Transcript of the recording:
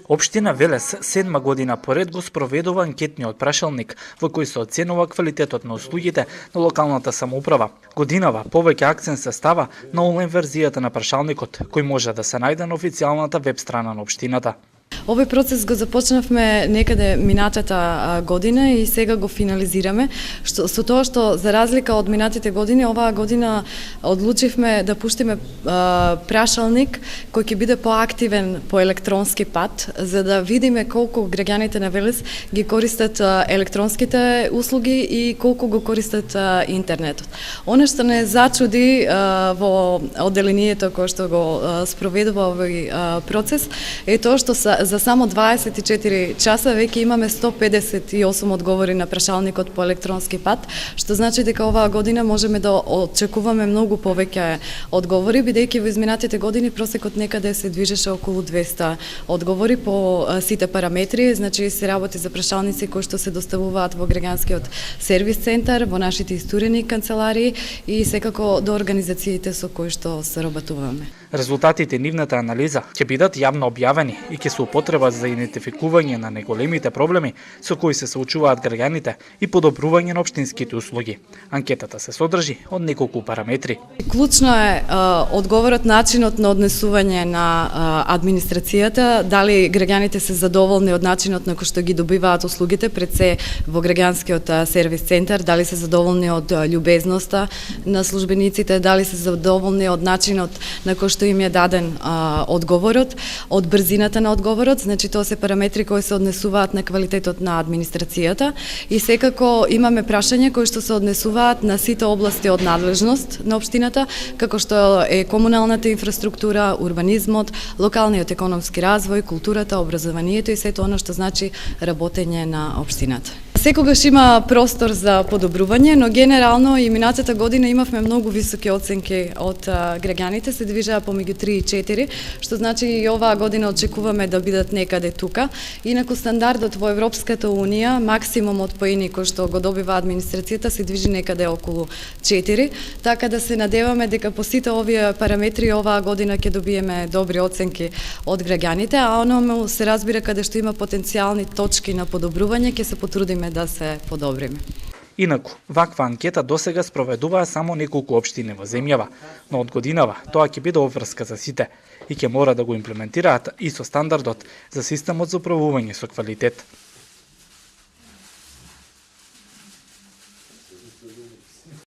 Општина Велес 7 година поред го спроведува анкетниот прашалник во кој се оценува квалитетот на услугите на локалната самоуправа. Годинава повеќе акцент се става на онлайн верзијата на прашалникот, кој може да се најде на официјалната веб страна на општината. Овој процес го започнавме некаде минатата година и сега го финализираме. Со тоа што за разлика од минатите години, оваа година одлучивме да пуштиме прашалник кој ќе биде поактивен по електронски пат, за да видиме колку граѓаните на Велес ги користат електронските услуги и колку го користат интернетот. Она што не зачуди во одделението кој што го спроведува овој процес е тоа што за само 24 часа веќе имаме 158 одговори на прашалникот по електронски пат, што значи дека оваа година можеме да очекуваме многу повеќе одговори, бидејќи во изминатите години просекот некаде се движеше околу 200 одговори по сите параметри, значи се работи за прашалници кои што се доставуваат во граѓанскиот сервис центар, во нашите истурени канцеларии и секако до организациите со кои што соработуваме. Резултатите нивната анализа ќе бидат јавно објавени и ќе се употреба за идентификување на најголемите проблеми со кои се соочуваат граѓаните и подобрување на општинските услуги. Анкетата се содржи од неколку параметри. Клучно е одговорот, начинот на однесување на администрацијата, дали граѓаните се задоволни од начинот на кој што ги добиваат услугите пред се во граѓанскиот сервис центар, дали се задоволни од љубезноста на службениците, дали се задоволни од начинот на кој што им е даден одговорот, од брзината на одговорот, значи тоа се параметри кои се однесуваат на квалитетот на администрацијата и секако имаме прашања кои што се однесуваат на сите области од надлежност на општината, како што е комуналната инфраструктура, урбанизмот, локалниот економски развој, културата, образованието и сето оно што значи работење на општината. Секогаш има простор за подобрување, но генерално и минатата година имавме многу високи оценки од граѓаните, се движеа помеѓу 3 и 4, што значи и оваа година очекуваме да бидат некаде тука. Инаку стандардот во Европската унија, максимумот поени кој што го добива администрацијата се движи некаде околу 4, така да се надеваме дека по сите овие параметри оваа година ќе добиеме добри оценки од граѓаните, а оно се разбира каде што има потенцијални точки на подобрување, ќе се потрудиме да се подобриме. Инаку, ваква анкета досега спроведуваа само неколку општини во земјава, но од годинава тоа ќе биде обврска за сите и ќе мора да го имплементираат и со стандардот за системот за управување со квалитет.